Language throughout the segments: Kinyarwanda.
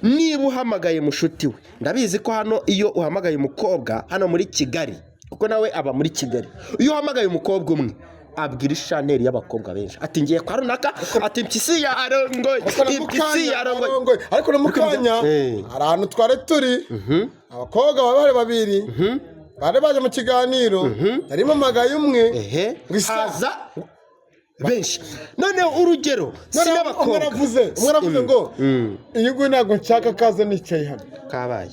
niba uhamagaye mushuti we ndabizi ko hano iyo uhamagaye umukobwa hano muri Kigali kuko nawe aba muri Kigali iyo uhamagaye umukobwa umwe abwira Chanel y'abakobwa benshi ati ngiye kwa runaka ati mpyisi ya arongoye impyisi ya arongoye ariko no mukanya arantu tware turi abakobwa babare babiri bare baje mu kiganiro harimo magaye umwe haza benshi none urugero umwe aravuze ngo iyo ntago nshaka kaza nicaye hano kabaye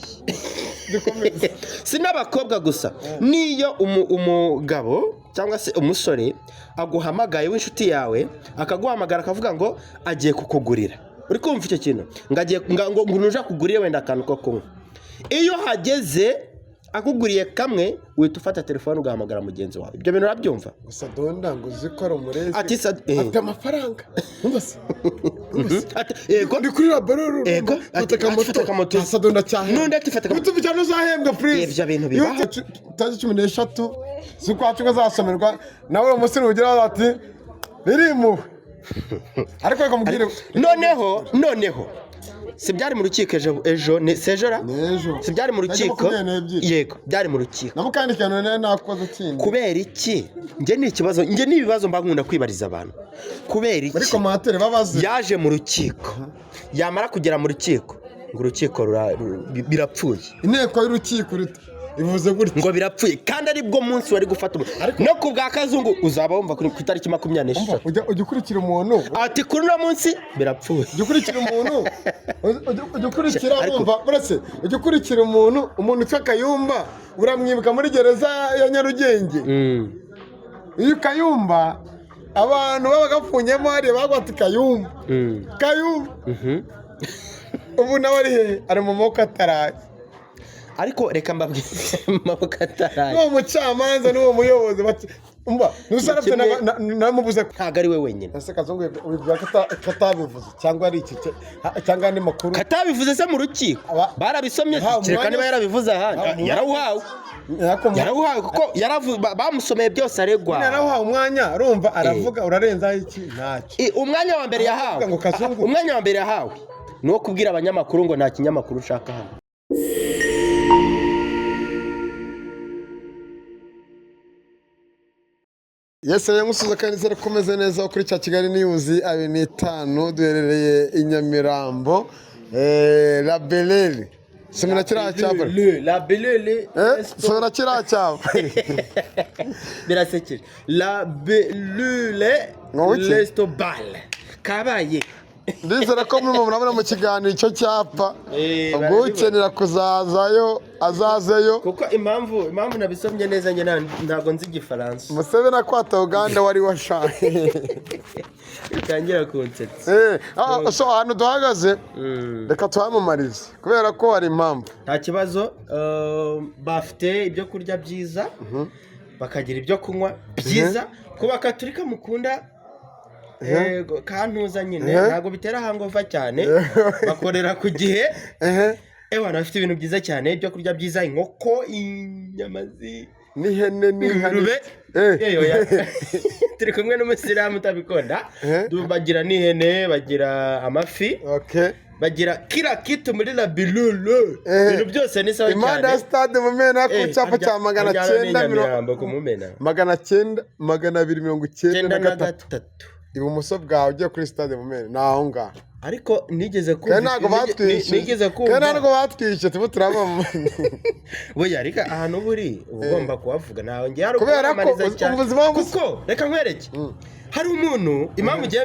sinabakobwa gusa niyo umugabo cyangwa se umusore aguhamagaye w'inshuti yawe akaguhamagara akavuga ngo agiye kukugurira uri kumva icyo kintu ngo nuje kugurira wenda akantu ko kunywa iyo hageze akuguriye kamwe uhita ufata telefone ugahamagara mugenzi wawe ibyo bintu urabyumva gusa donda ngo uzikora umurezi ati amafaranga umbase yego ndi kuri labororo yego ataka moto sadonda cyane nunda tifata kamoto bitano zahembwa please ibyo bintu bibaho tazi 13 zikwa cyuga zasomerwa nawe umusore ugira ati birimu ariko akamubwira noneho si byari mu rukiko ejo ni sejora si byari mu rukiko yego byari mu rukiko namukandikana nakoze kindi kubera iki nge ni ikibazo nge ni ibibazo mba nkunda kwibariza abantu kubera iki muri komantere babaze yaje mu rukiko yamara kugera mu rukiko ngo urukiko birapfuye inteko y'urukiko ivuze gutya ngo birapfuye kandi ari bwo munsi wari gufata no ku bwa kazungu uzaba wumva ku itariki 24 ujya ukurikira umuntu ati kuri no munsi birapfuye ujya ukurikira umuntu ujya ukurikira wumva buretse ujya ukurikira umuntu utwa Kayumba uramwibuka muri gereza ya Nyarugenge iyo Kayumba abantu babagafunyemo hari bagwati Kayumba ubu nawe ari mu moko ataraye ariko reka mbabwire maboko ataraye no mucamanza no muyobozi umba nusarapfe namubuze ntago ari we wenyine ese kazungu ubibya katabivuze cyangwa ari iki cyangwa ni makuru katabivuze se mu rukiko barabisomye cyereka niba yarabivuze ahandi yarawuhawe kuko bamusomeye byose aregwa yarawuhawe umwanya urumva aravuga urarenzaho iki ntacyo umwanya wa mbere yahawe no kubwira abanyamakuru ngo nta kinyamakuru ushaka hano Yes, musuza kandi zera komeze neza kuri cya Kigali News 25 duherereye i Nyamirambo la belele semena kiracyava la belele semena kiracyava birasekeje la belele resto bal kabaye ndizera ko murabona mu kiganiro icyo cyapa ubwo ukenera kuzazayo azazeyo kuko impamvu nabisomye neza njye ntago nzi igifaransa Museveni akwata Uganda wari washaye bitangira kunsetsa so hano duhagaze reka twamamarize kubera ko hari impamvu nta kibazo bafite ibyo kurya byiza bakagira ibyo kunywa byiza kuba Katolika mukunda kantuza nyine ntago bitera hangova cyane bakorera ku gihe bafite ibintu byiza cyane ibyo kurya byiza inkoko inyama n'ihene n'ingurube turi kumwe n'umusilamu utabikunda bagira n'ihene bagira amafi bagira kila kitu muri la bilulu ibintu byose ni sawa cyane imanda stade mumena ku cyapa cya 993 ibumoso bwawe ugiye kuri stade mumena naho ngaho ariko nigeze kumva ntago batwishe tubu turabamo boya ariko ahantu buri ugomba kubavuga naho ngiye hari kubamariza cyane kuko reka nkwereke hari umuntu impamvu giye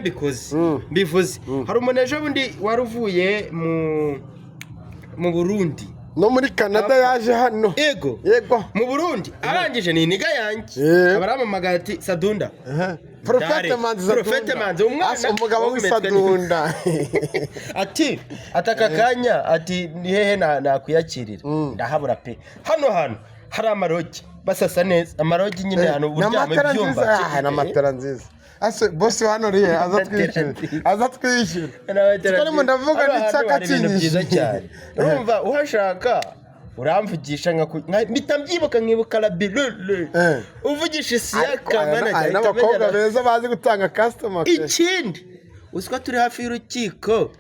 mbivuze hari umuntu ejo bundi waruvuye mu Burundi no muri Canada yaje hano yego mu Burundi arangije ni niga yanjye abaramamagara ati Sadunda Profete manzi umugabo w'isadunda ati ataka kanya ati ni hehe nakwiyakirira ndahabura pe hano hari amarogi basasa neza amarogi nyine hano uryame byumba n'amatara nziza ase boss hano rihe azatwishyura kandi mu ndavuga n'icaka cyiza cyane urumva uhashaka uramvugisha mbyibuka nkibuka la bilule uvugisha isiyaka manager n'abakobwa beza bazi gutanga customer ikindi uswa turi hafi y'urukiko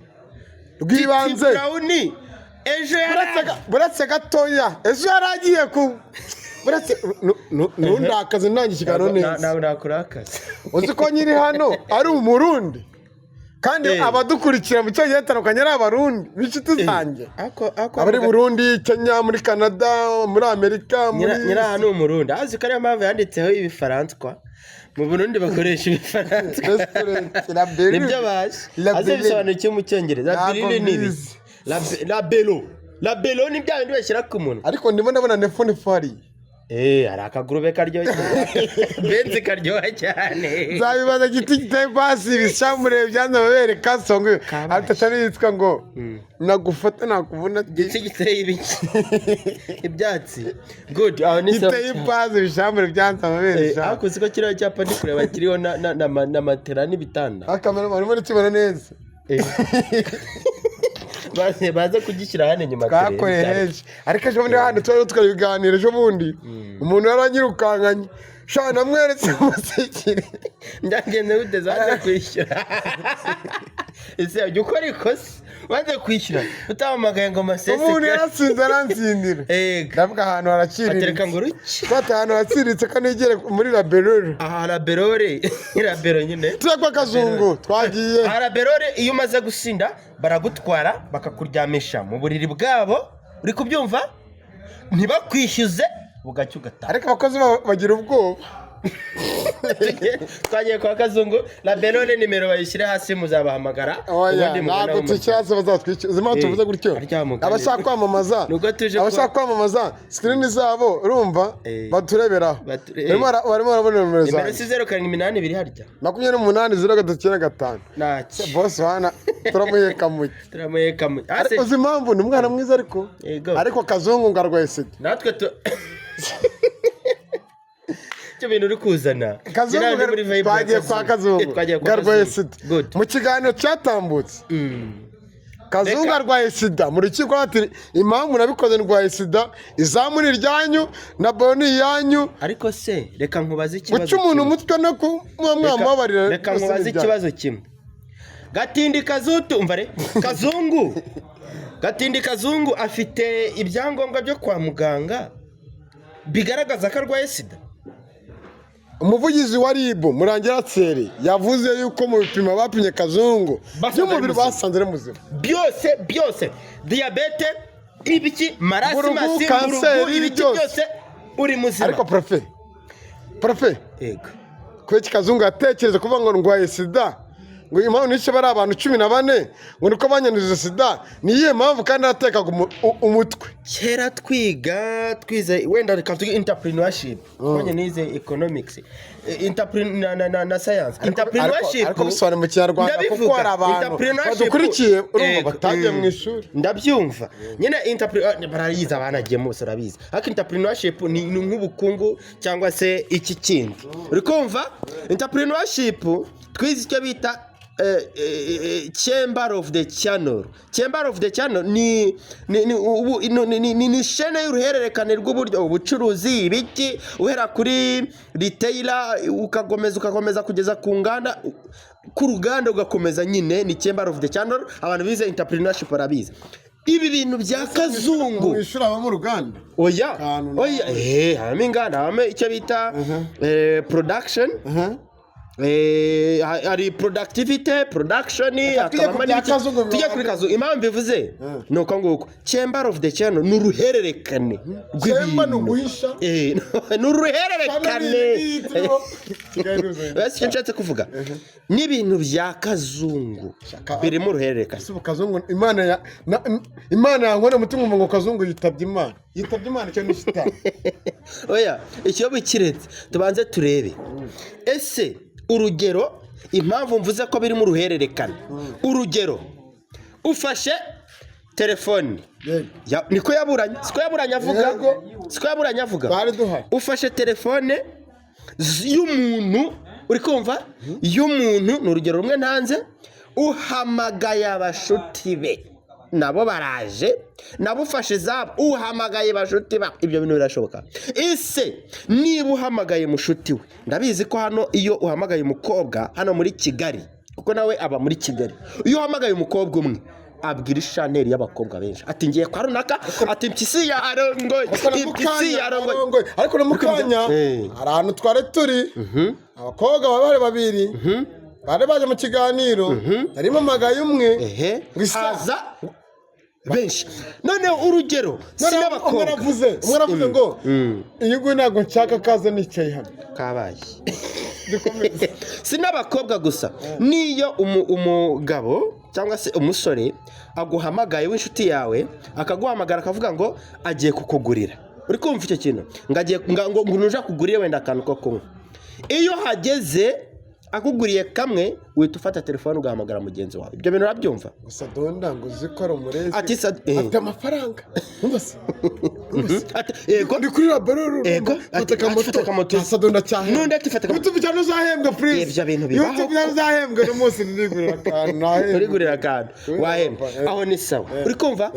rw'ibanze ejo buretse gatoya ejo yaragiye ku buretse ntundakaze ntange ikiganiro neza nawe nakora akazi uzi ko nyiri hano ari umurundi kandi abadukurikira mu cyongereza batandukanye ari abarundi b'inshuti zanjye abari Burundi Kenya muri Canada muri Amerika nyiri hano umurundi azi ko ariyo mpamvu yanditseho ibifaransa mu Burundi bakoresha ibifaransa nibyo bazi azi bisobanura iki mu cyongereza la belo ni bya bindi bashyira ku muntu ariko ndimo ndabona nefone fari hari akagurube karyoshye benzi karyoha cyane zabibaza giti giteye pasi bishamure byanze babereka songo atashari yitwa ngo nagufata nakuvuna giti giteye ibiki ibyatsi good aho ni giteye pasi bishamure byanze babereka ako siko kiriho cyapa ndi kureba kiriho na matera n'ibitanda akamera barimo n'ikibona neza baze kugishyira hano inyuma twakoreye henshi ariko ejo bundi hano twari tukabiganira ejo bundi umuntu yaranyirukankanye shana namweretse umusekire byagenze gute zaje kwishyura ese ujya ukora ikosa waje kwishyura utamamagaye ngo masese umuntu yarasinze arantsindira ndavuga ahantu haraciritse atereka ngo ruki twata ahantu haraciritse kanegere muri laberore aha laberore labero nyine turakwa kazungu twagiye laberore iyo umaze gusinda baragutwara bakakuryamisha mu buriri bwabo uri kubyumva ntibakwishyuze bugacyo ugataha ariko abakozi bagira ubwoba twagiye kwa kazungu laberore nimero bayishyire hasi muzabahamagara ubundi ntabwo tucyase bazatwishyura uzima tuvuze gutyo abashaka kwamamaza screen zabo urumva batureberaho barimo barabona nimero zawe nimero 0782 biri harya 28 naki boss wana turamuheka mu ariko uzi impamvu ni umwana mwiza ariko kazungu ngarwaye sida natwe cyo bintu uri kuzana twagiye kwa kazungu garwaye sida mu kiganiro cyatambutse kazungu arwaye sida mu rukiko ati impamvu nabikoze ndwaye sida izamu ni ryanyu na boni yanyu ariko se reka nkubaze ikibazo uca umuntu umutwe no kumwamabarira reka nkubaze ikibazo kimwe Gatindi Kazutu umvare Kazungu afite ibyangombwa byo kwa muganga bigaragaza ko arwaye sida. Umuvugizi wa RIB Murangira yavuze yuko mu bipimo bapimye Kazungu by'umubiri basanze muzima byose diabete ibiki marasima kanseri ibiki byose uri muzima. Ariko profe yego kweki Kazungu yatekereza kuvuga ngo ndwaye sida ngo impamvu nishe bari abantu 14 ngo niko banyanduza sida niye mpamvu kandi atekaga umutwe kera twize wenda rikavuga entrepreneurship kwanye nize economics na science entrepreneurship ariko bisobanura mu Kinyarwanda kuko ari abantu badukurikiye urumva batagiye mu ishuri ndabyumva nyine barayiza abanagiye mose urabizi ariko entrepreneurship ni nk'ubukungu cyangwa se iki kindi uri kumva entrepreneurship twize icyo bita Chamber of the Channel ni shene y'uruhererekane rw'uburyo ubucuruzi ibiki uhera kuri retailer ukakomeza kugeza ku nganda ku ruganda ugakomeza nyine ni Chamber of the Channel abantu bize entrepreneurship barabizi ibi bintu bya Kazungu mwishura mu ruganda oya hama inganda hama icyo bita production ari productivity production tujye kuri Kazungu impamvu bivuze nuko nguko Chamber of the Channel nuruhererekane nuruhererekane basi nshatse kuvuga n'ibintu bya Kazungu biri mu ruhererekane Kazungu Imana yankora mutungo ngo Kazungu yitabye Imana cyo nishita oya icyo bikiretse tubanze turebe ese urugero impamvu mvuze ko biri mu ruhererekane urugero ufashe telefone niko yaburanye avuga ufashe telefone y'umuntu uri kumva y'umuntu ni urugero rumwe ntanze uhamagaye abashuti be nabo baraje nabo ufashe zabo uhamagaye bashuti ba ibyo bintu birashoboka ise niba uhamagaye mushuti we ndabizi ko hano iyo uhamagaye umukobwa hano muri Kigali kuko nawe aba muri Kigali iyo uhamagaye umukobwa umwe abwira ishaneri y'abakobwa benshi ati ngiye kwa runaka ati impyisi yarongoye ariko no mukanya hari ahantu twari turi abakobwa bari babiri bari baje mu kiganiro harimo amagaye umwe haza benshi noneho urugero sinabakobwa umwe aravuze ngo iyi nguyu ntabwo nshaka kaza nicaye hano kabaye sinabakobwa gusa niyo umugabo cyangwa se umusore aguhamagaye w'inshuti yawe akaguhamagara akavuga ngo agiye kukugurira uri kumva icyo kintu ngo nuje kugurira wenda akantu ko kunywa iyo hageze akuguriye kamwe uhita ufata telefone ugahamagara mugenzi wawe ibyo bintu urabyumva gusa donda ngo uzikora umurezi afite amafaranga yego ndi kuri labororo fata moto sadonda cyane nundi ati fata moto YouTube cyane uzahembwa please ibyo bintu bibaho YouTube uzahembwa no munsi ndigurira akantu urigurira akantu wahembwa aho ni sawa uri kumva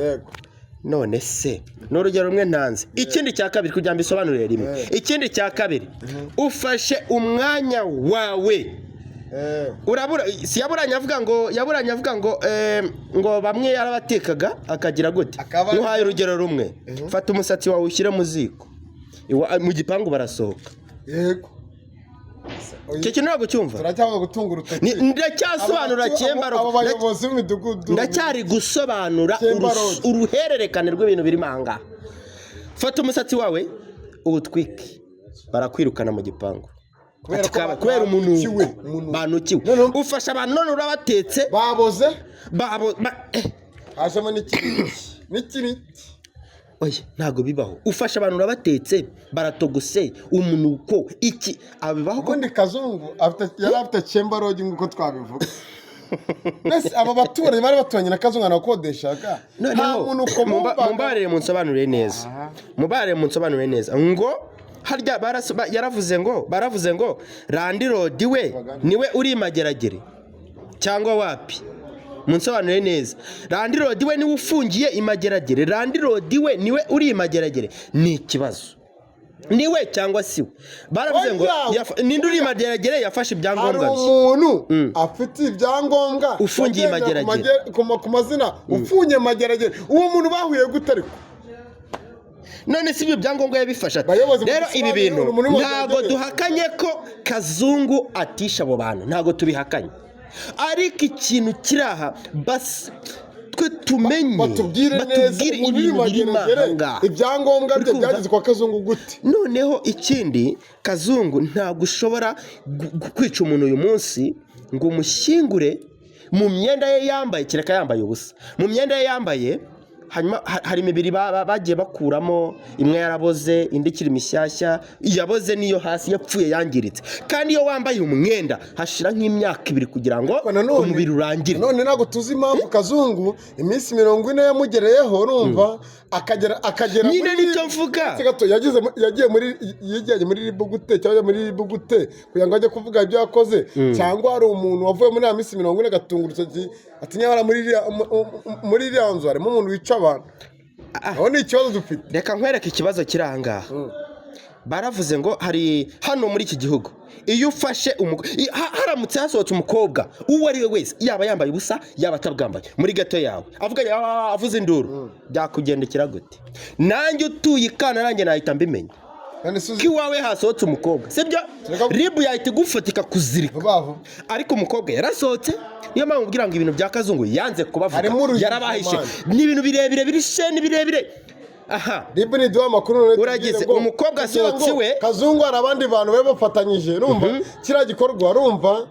none se n'urugero rumwe ntanze ikindi cya kabiri kugira ngo bisobanurire rimwe ikindi cya kabiri ufashe umwanya wawe urabura si yaburanye avuga ngo bamwe yarabatekaga akagira gute ntuhaye urugero rumwe fata umusatsi wawe ushyire mu ziko mu gipangu barasohoka yego icyo kintu ntabwo cyumva turacyanga gutunga urutoki ndacyasobanura cyembaro abo bayobozi b'imidugudu ndacyari gusobanura uruhererekane rw'ibintu birimo ahangaha fata umusatsi wawe uwutwike barakwirukana mu gipangu kubera umuntu banukiwe ufasha abantu none urabatetse baboze hajemo n'ikiriti oya ntago bibaho ufasha abantu urabatetse baratogose umunuko iki abibaho ko ndi kazungu yari afite chembarogi nk'uko twabivuga mbese aba baturage bari baturanye na kazungu anakodeshaga nta muntu uko mumbarire munsobanurire neza ngo harya baravuze ngo randirodi we niwe uri imageragere cyangwa wapi munsobanurire neza randirodi we niwe ufungiye imageragere randirodi we niwe uri imageragere ni ikibazo niwe cyangwa siwe baravuze ngo ninde uri imageragere yafashe ibyangombwa hari umuntu afite ibyangombwa ufungiye imageragere ku mazina ufungiye imageragere uwo muntu bahuye gute ariko none si ibyo byangombwa yabifasha rero ibi bintu ntago duhakanye ko kazungu atisha abo bantu ntago tubihakanye ariko ikintu kiraha basi twe tumenye batubwire neza ibintu birimo ibyangombwa bye byageze kwa kazungu gute noneho ikindi kazungu ntabwo ushobora kwica umuntu uyu munsi ngo umushyingure mu myenda ye yambaye kireka yambaye ubusa mu myenda ye yambaye hanyuma hari imibiri bagiye bakuramo imwe yaraboze indi ikiri mishyashya yaboze niyo hasi yapfuye yangiritse kandi iyo wambaye umwenda hashira nk'imyaka 2 kugira ngo umubiri urangire none nago tuzi impamvu kazungu iminsi 40 yamugereyeho urumva akagera nyine nicyo mvuga yagiye muri ribugute cyangwa muri ribugute kugira ngo ajye kuvuga ibyo yakoze cyangwa hari umuntu wavuye muri ya minsi 40 gatungurutse ati nyabara muri iriya nzu harimo umuntu wica abantu aho ni ikibazo dufite reka nkwereke ikibazo kiri ahangaha baravuze ngo hari hano muri iki gihugu iyo ufashe haramutse hasohotse umukobwa uwo ari we wese yaba yambaye ubusa yaba atabwambaye muri gato yawe avuze induru byakugendekera gute nanjye utuye ikana nanjye nahita mbimenya ko iwawe hasohotse umukobwa sibyo ribu yahita igufatika kuzirika ariko umukobwa yarasohotse niyo mpamvu ubwira ngo ibintu bya kazungu yanze kubavuga yarabahishe ni ibintu birebire birishe ni birebire aha ribu ni duha makuru uragize umukobwa asohotse we kazungu hari abandi bantu be bafatanyije urumva kiriya gikorwa urumva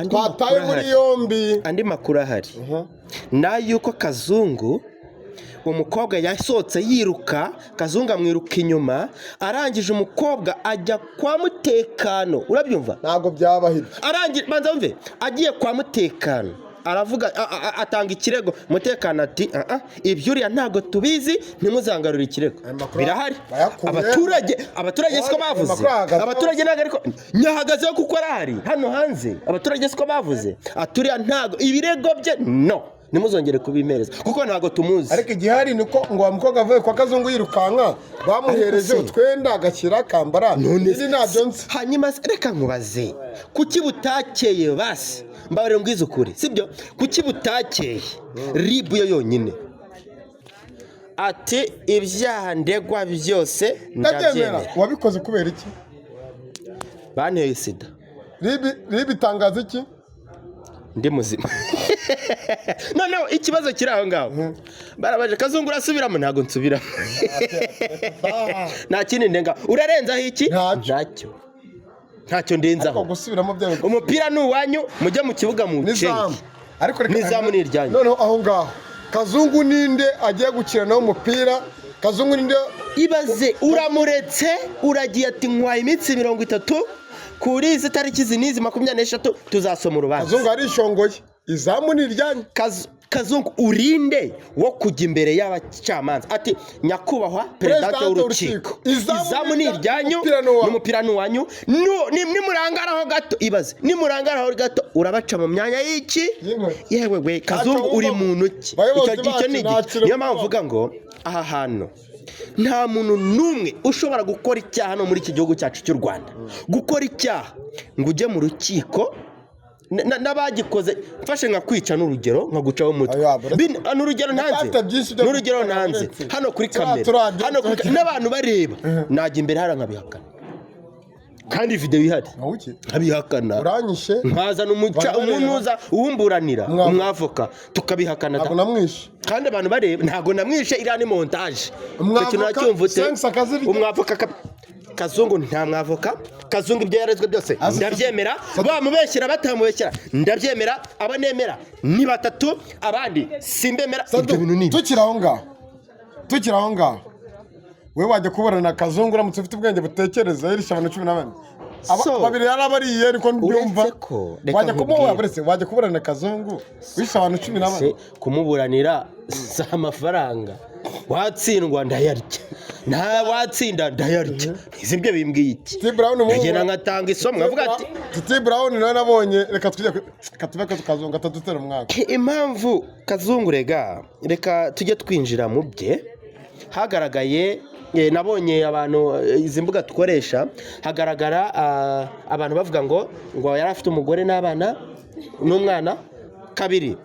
twataye muri yombi andi makuru ahari nayuko kazungu umukobwa yasohotse yiruka kazungu amwiruka inyuma arangije umukobwa ajya kwa mutekano urabyumva ntago byabahira arangije banza mve agiye kwa mutekano aravuga atanga ikirego mutekano ati ibyo uriya ntago tubizi ntimuzangarure ikirego birahari abaturage siko bavuze abaturage ntago ariko nyahagazeho kuko arahari hano hanze abaturage siko bavuze aturiya ntago ibirego bye no nimuzongere kubimpereza kuko ntago tumuzi. Ariko igihari niko ngo umukobwa avuye kwa Kazungu yirukanka bamuhereje utwenda agashyira akambara none nabyo nzi. Hanyuma reka nkubaze kuki butakeye basi mbabare mbwiza ukuri sibyo kuki butakeye ribu yo yonyine ati ibyaha ndegwa byose ndabyemera. Wabikoze kubera iki? Banteye sida. Ribi tangaza iki? Ndi muzima. Noneho ikibazo kiri aho ngaho barabaje Kazungu urasubiramo ntago nsubiramo. Nta kindi ndenga urarenzaho iki? Ntacyo ndenzaho. Umupira ni uwanyu mujye mu kibuga mu cengi. Ariko nizamu ni iryanyu. Noneho aho ngaho Kazungu ninde agiye gukina nawo umupira? Kazungu ninde? Ibaze uramuretse uragiye ati nkwaye iminsi 30 kuri izi tariki zinizi 23 tuzasoma urubanza. Kazungu arishongoye izamu ni iryanyu. Kazungu urinde wo kujya imbere y'abacamanza ati nyakubahwa perezida w'urukiko izamu ni iryanyu n'umupira n'uwanyu nimurangaraho gato. Ibaze nimurangaraho gato urabaca mu myanya y'iki yewe we Kazungu uri muntu ki icyo ni niyo mpamvu mvuga ngo aha hantu nta muntu numwe ushobora gukora icyaha no muri iki gihugu cyacu cy'u Rwanda gukora icyaha ngo ujye mu rukiko n'abagikoze mfashe nka kwica n'urugero nka gucaho umutwe n'urugero ntanze hano kuri kamera hano n'abantu bareba najya imbere hara nkabihakana kandi video ihari abihakana uranyishe nkazana umuntu uza uwumburanira umwavoka tukabihakana kandi abantu bareba ntago namwishe irani montage icyo kintu nacyumvute umwavoka Kazungu nta mwavoka Kazungu ibyo yarezwe byose ndabyemera bamubeshyira batamubeshyira ndabyemera abanemera ni batatu abandi simbemera ibyo bintu ni tukira aho ngaho we wajya kuburana Kazungu uramutse ufite ubwenge butekereza yirisha abantu 14 babiri yarabariye ariko ndumva wajya kuburana Kazungu wisha abantu 14 kumuburanira za amafaranga watsindwa ndayarya nta watsinda ndayarya izibyo bimbwiye iki ngena ngatanga isomo ngavuga ati Titi Brown nabonye reka tujye Kazungu atadutera umwaka impamvu Kazungu reka tujye twinjira mu bye hagaragaye nabonye abantu izi mbuga dukoresha hagaragara abantu bavuga ngo yari afite umugore n'abana n'umwana kabiri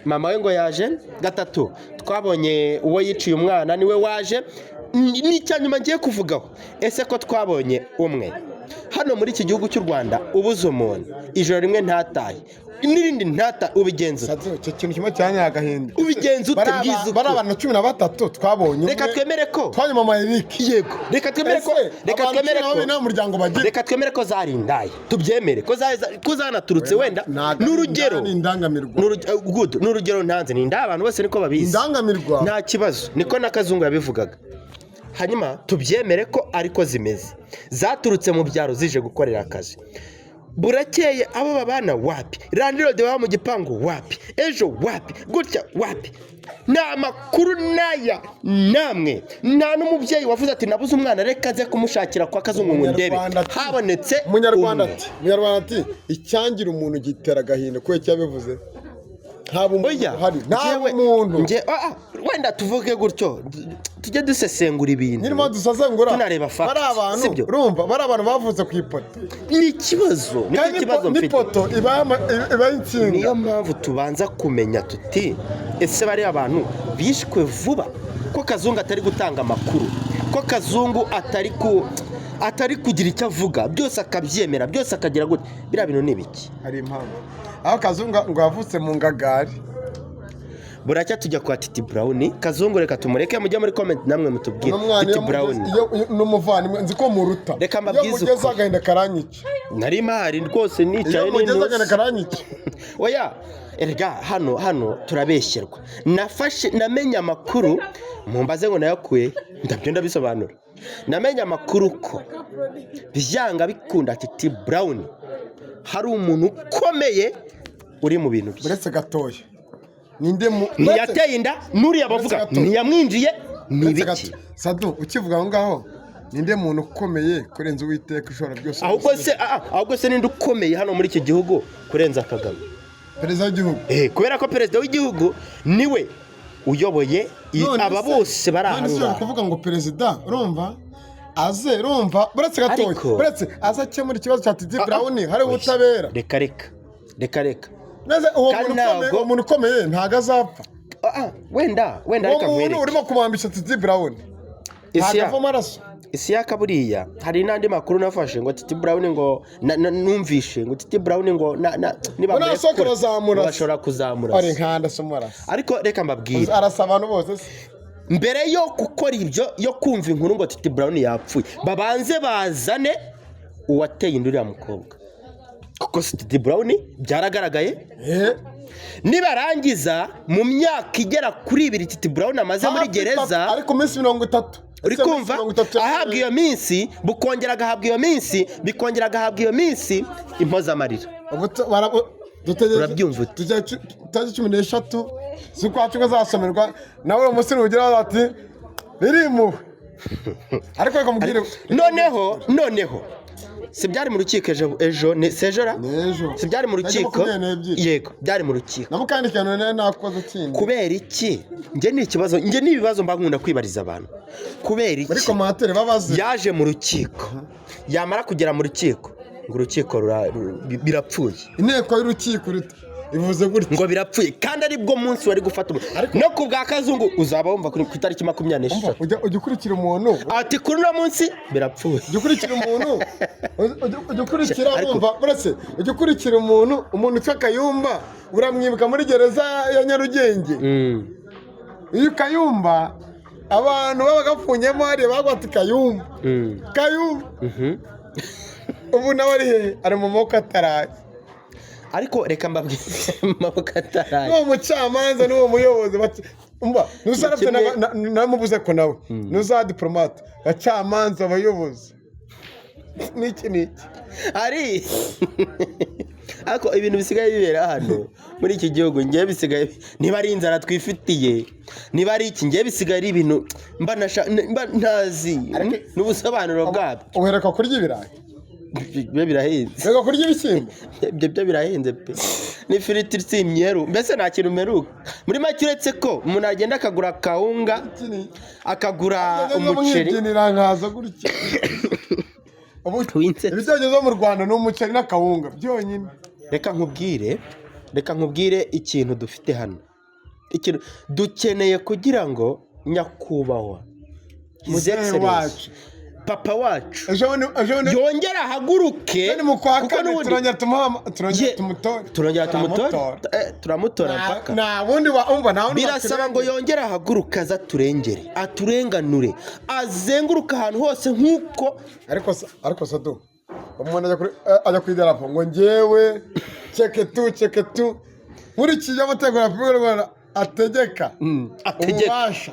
mama we ngo yaje gatatu twabonye uwo yiciye umwana niwe waje ni cyanyuma ngiye kuvugaho ese ko twabonye umwe hano muri iki gihugu cy'u Rwanda ubuze umuntu ijoro rimwe ntataye n'irindi ntata ubigenza icyo kintu kimwe cyane agahinda ubigenza ute bwiza bari abantu 13 twabonye reka twemere ko twanyuma Eric yego reka twemere ko zarindaye tubyemere ko zanaturutse wenda n'urugero n'urugero ntanze ni nda abantu bose niko babizi indangamirwa nta kibazo niko na Kazungu yabivugaga hanyuma tubyemere ko ariko zimeze zaturutse mu byaro zije gukorera akazi burakeye abo babana wapi randirode baba mu gipangu wapi ejo wapi gutya wapi nta makuru naya namwe nta n'umubyeyi wavuze ati nabuze umwana reka aze kumushakira kwa Kazungu ngo ndebe habonetse Munyarwanda ati icyangira umuntu gitera gahinda ko cyabivuze haba umuntu hari nawe umuntu wenda tuvuge gutyo tujye dusesengura ibintu nirimo dusesengura tunareba facts sibyo urumva bari abantu bavuze ku ipoto ni ikibazo mfite ipoto iba insinga niyo mpamvu tubanza kumenya tuti ese bari abantu bishwe vuba ko Kazungu atari gutanga amakuru ko Kazungu atari kugira icyo avuga byose akabyemera byose akagira gute bira bintu nibiki hari impamvu aho Kazungu ngo yavutse mu ngagari buracya tujya kwa Titi Brown Kazungu reka tumureke mujye muri comment namwe mutubwire Titi Brown n'umuvandimwe nzi ko muruta reka mbabwize uko agenda karanyica nari mahari rwose nicaye n'ino agenda karanyica oya erega hano turabeshyerwa namenye amakuru mumbaze ngo nayakuye ndabyenda bisobanura namenye amakuru ko byanga bikunda Titi Brown hari umuntu ukomeye uri mu bintu bye uretse gatoya ntiyateye inda nuriya bavuga ntiyamwinjiye nibiki Sadu ukivuga aho ngaho ninde muntu ukomeye kurenza Uwiteka ushobora byose ahubwo se ninde ukomeye hano muri iki gihugu kurenza Kagame perezida w'igihugu kubera ko perezida w'igihugu niwe uyoboye aba bose bari aha ngaha kuvuga ngo perezida urumva aze urumva buretse gatoya buretse aze akemura ikibazo cya Titi Brown hari ubutabera reka neze uwo muntu ukomeye ntago azapfa wenda reka nkwereke urimo kumwambisha Titi Brown ntago amaraso isi yakaburiya hari n'andi makuru nafashe ngo Titi Brown ngo numvishe ngo Titi Brown ngo niba bashobora kuzamura ari nkanda somaraso ariko reka mbabwire arasa abantu bose mbere yo gukora ibyo yo kumva inkuru ngo Titi Brown yapfuye babanze bazane uwateye induru ya mukobwa kuko Titi Brown byaragaragaye nibarangiza mu myaka igera kuri 2 Titi Brown amaze muri gereza ariko minsi 30 uri kumva ahabwa iyo minsi bukongera agahabwa iyo minsi bikongera agahabwa iyo minsi impozamarira urabyumva tariki 13 z'ukwa cumi azasomerwa nawe umusore ugira ati birimuwe ariko reka mubwire noneho si byari mu rukiko ejo ni sejora si byari mu rukiko yego byari mu rukiko namukandikana nakoze kindi kubera iki nge ni ikibazo nge ni ibibazo mba nkunda kwibariza abantu kubera iki ariko matere babaze yaje mu rukiko yamara kugera mu rukiko ngo urukiko birapfuye inteko y'urukiko ivuze gutya ngo birapfuye kandi ari bwo munsi wari gufata no ku bwa kazungu uzaba wumva ku itariki 24 ujya ukurikira umuntu ati kuri uno munsi birapfuye ujya ukurikira umuntu ujya ukurikira wumva buretse ujya ukurikira umuntu utwa Kayumba uramwibuka muri gereza ya Nyarugenge iyo Kayumba abantu babagapfunyemo hari bagwati Kayumba ubu nawe ari mu moko ataraye ariko reka mbabwire maboko ataraye n'uwo mucamanza n'uwo muyobozi umva nuzarafite namubuze ko nawe nuza diplomate bacamanza abayobozi niki ari ariko ibintu bisigaye bibera hano muri iki gihugu ngiye bisigaye niba ari inzara twifitiye niba ari iki ngiye bisigaye ari ibintu mba ntazi n'ubusobanuro bwabyo uhereka kurya ibirayi birahenze reka kurya ibishyimbo ibyo birahenze pe ni firiti simyeru mbese nta kintu meruka muri make uretse ko umuntu agenda akagura kawunga akagura umuceri nkaza gutya ibitekerezo mu Rwanda ni umuceri n'akawunga byonyine reka nkubwire ikintu dufite hano ikintu dukeneye kugira ngo nyakubahwa wacu papa wacu yongera ahaguruke kuko turongera turamutora mpaka birasaba ngo yongere ahaguruke aza aturenganure azenguruka ahantu hose nk'uko ariko sado umuntu ajya ku idarapo ngo njyewe ceke tu nkurikije amategeko ya Repubulika y'u Rwanda ategeka ububasha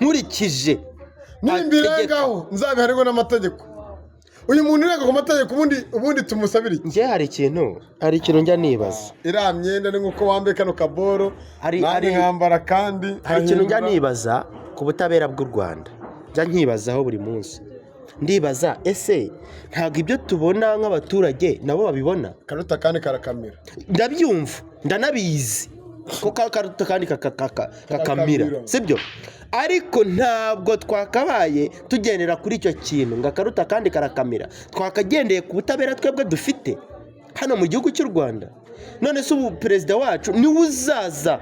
nkurikije nimbirengaho nzabiharirwa n'amategeko uyu muntu urenga ku mategeko ubundi tumusabira iki njye hari ikintu njya nibaza iriya myenda ni nk'uko wambaye kano kaboro nanjye nkambara kandi hari ikintu njya nibaza ku butabera bw'u Rwanda njya nkibazaho buri munsi ndibaza ese ntabwo ibyo tubona nk'abaturage nabo babibona karuta kandi karakamira ndabyumva ndanabizi ko karuta kandi kakamira sibyo ariko ntabwo twakabaye tugendera kuri icyo kintu ngo akaruta kandi karakamira twakagendeye ku butabera twebwe dufite hano mu gihugu cy'u Rwanda none se ubu perezida wacu niwe uzaza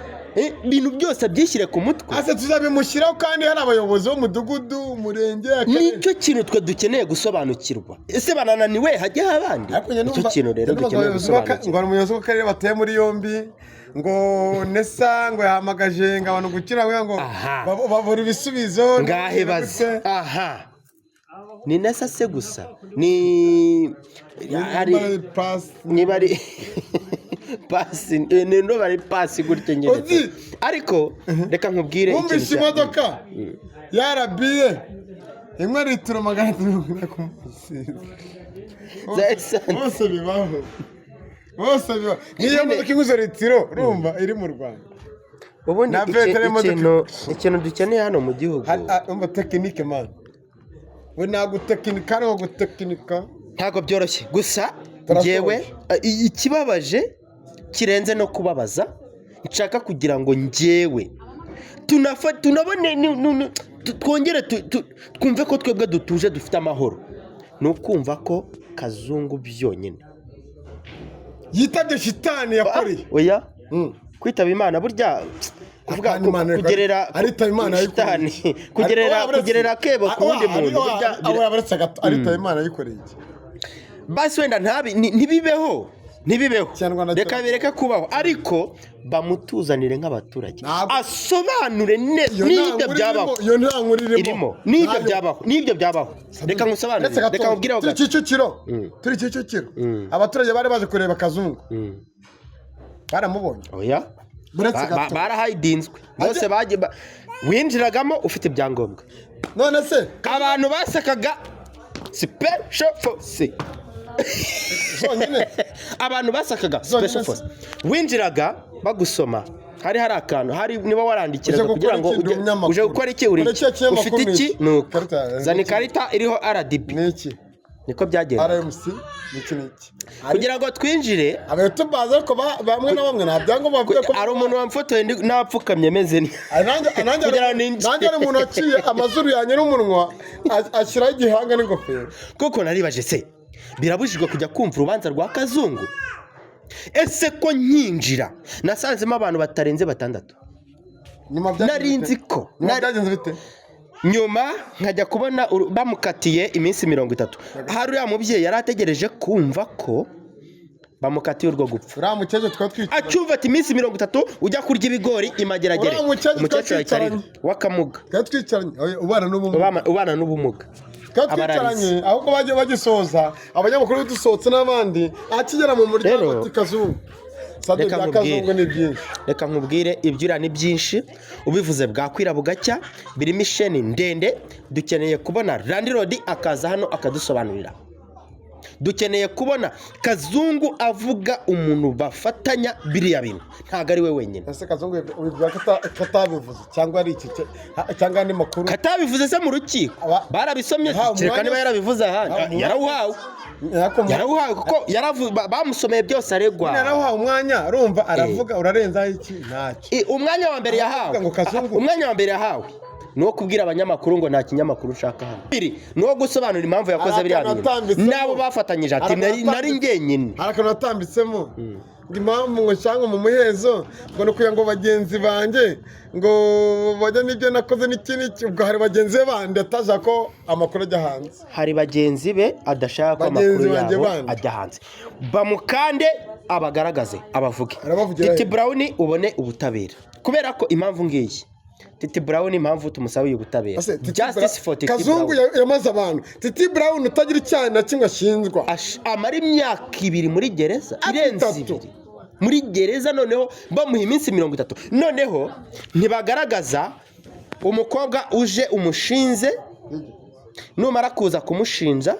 ibintu byose abyishyire ku mutwe ase tuzabimushyiraho kandi hari abayobozi b'umudugudu umurenge nicyo kintu twe dukeneye gusobanukirwa ese banananiwe hajyaho abandi nicyo kintu rero dukeneye gusobanukirwa ngo hari umuyobozi w'akarere bateye muri yombi ngo nesa ngo yahamagaje ngo abantu gukira ngo babura ibisubizo ngahe baze ni nesa se gusa ni bari pasi ni bari pasi gutyo nyine ariko reka nkubwire ikintu wumvise imodoka yarabiye imwe litiro 300 ku munsi bose bibaho niyo modoka iguze litiro urumva iri mu Rwanda ubundi ikintu dukeneye hano mu gihugu umva tekinike man we nagutekinika no gutekinika ntago byoroshye gusa ngewe ikibabaje kirenze no kubabaza nshaka kugira ngo njyewe tunabone twongere twumve ko twebwe dutuje dufite amahoro ni ukumva ko Kazungu byonyine yitabye shitani yakoreye oya kwitaba Imana burya kuvuga kugerera aritaba Imana shitani kugerera kebo kundi muntu burya abo yabaretse gato aritaba Imana yikoreye basi wenda ntibibeho reka bireke kubaho ariko bamutuzanire nk'abaturage asobanure neza n'ibyo byabaho iyo nta nkuru irimo n'ibyo byabaho reka ngusobanurire reka nkubwire aho turi Kicukiro abaturage bari baje kureba Kazungu baramubonye oya barahayidinzwe bose winjiragamo ufite ibyangombwa none se abantu basekaga special force abantu basakaga special force winjiraga bagusoma hari akantu hari niba warandikiraga kugira ngo uje gukora iki ufite iki nuko zana ikarita iriho RDB niki niko byagenda RMC niki kugira ngo twinjire abetubaza ariko bamwe na bamwe ntabyango bavuga ko ari umuntu wamfotoye napfukamye meze ni nanjye ari umuntu aciye amazuru yanjye n'umunwa ashyiraho igihanga n'ingofero kuko naribaje se birabujijwe kujya kumva urubanza rwa Kazungu ese ko nkinjira nasanzemo abantu batarenze 6 narinzi ko byagenze bite nyuma nkajya kubona bamukatiye iminsi 30 hari uriya mubyeyi yari ategereje kumva ko bamukatiye urwo gupfa uriya mukecuru twatwica acyumva ati iminsi 30 ujya kurya ibigori imageragere umukecuru yicaranye wakamuga twatwicaranye ubana n'ubumuga twicaranye ahubwo bagiye bagisoza abanyamakuru dusohotse n'abandi akigera mu muryango ati Kazungu reka nkubwire ibyura ni byinshi ubivuze bwakwira bugacya birimo isheni ndende dukeneye kubona Landlord akaza hano akadusobanurira dukeneye kubona Kazungu avuga umuntu bafatanya biriya bintu ntago ari we wenyine ese Kazungu ubivuga katabivuze cyangwa ari iki cyangwa andi makuru katabivuze se mu rukiko barabisomye kereka niba yarabivuze ahandi yarawuhawe kuko bamusomeye byose aregwa yarawuhawe umwanya urumva aravuga urarenzaho iki ntacyo umwanya wa mbere yahawe nuwo kubwira abanyamakuru ngo nta kinyamakuru ushaka hano nuwo gusobanura impamvu yakoze biriya bintu nabo bafatanyije ati nari ngenyine harakantu natambitsemo impamvu ngo cyangwa mu muhezo ngo no kugira ngo bagenzi banjye ngo bajya n'ibyo nakoze n'iki ubwo hari bagenzi be bandi ataza ko amakuru ajya hanze hari bagenzi be adashaka ko amakuru yabo ajya hanze bamukande abagaragaze abavuge Titi Brown ubone ubutabera kubera ko impamvu ngiyi Titi Brown impamvu tumusabiye ubutabera justice for Titi Brown Kazungu yamaze abantu Titi Brown utagira icyaha na kimwe ashinjwa amara imyaka 2 muri gereza irenze 2 muri gereza noneho bamuha iminsi 30 noneho ntibagaragaza umukobwa uje umushinze numara kuza kumushinja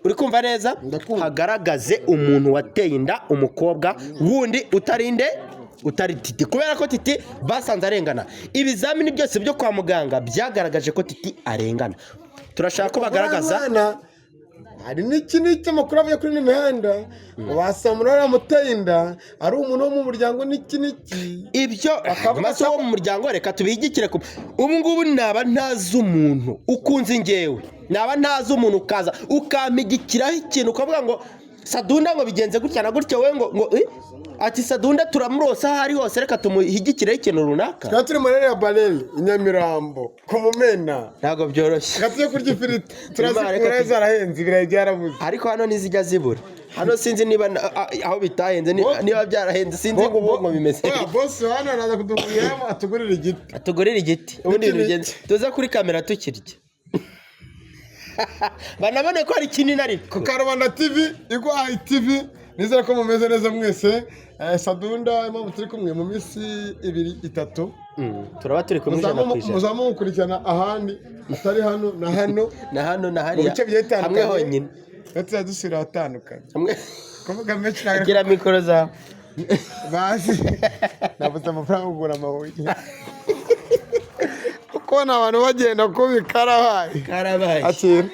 uri kumva neza hagaragaze umuntu wateye inda umukobwa wundi utari Titi kubera ko Titi basanze arengana ibizamini byose byo kwa muganga byagaragaje ko Titi arengana turashaka ko bagaragaza hari n'iki amakuru avuye kuri imihanda basamura aramuteye inda ari umuntu wo mu muryango n'iki ibyo amaso wo mu muryango reka tubigikire ubu ngubu naba ntazi umuntu ukunze ngewe naba ntazi umuntu ukaza ukampigikiraho ikintu ukavuga ngo Sadunda ngo bigenze gutya na gutya we ngo ati Sadunda turamurosa hari hose reka tumuhigikireho ikintu runaka twa turi muri ya bareli Inyamirambo ku Mumena ntago byoroshye gatuje kurya ifiriti turazikura zarahenze ibirayi byarabuze ariko hano nizijya zibura hano sinzi niba aho bitahenze niba byarahenze sinzi ngo ubwo bimeze boss hano araza kudugurira atugurira igiti ubundi bigenze tuza kuri kamera tukirya banabone ko ari kinini ariko Karubanda TV igwa TV nizera ko mumeze neza mwese Sadunda impamvu turi kumwe mu minsi 2-3 turaba turi kumwe muzamu mukurikirana ahandi atari hano na hano na hariya hamwe honyine gatse dusira atandukanye hamwe kuvuga menshi agira mikoro za basi nabuze amafaranga kugura amabuye kuko n'abantu bagenda kubikarabaye karabaye akira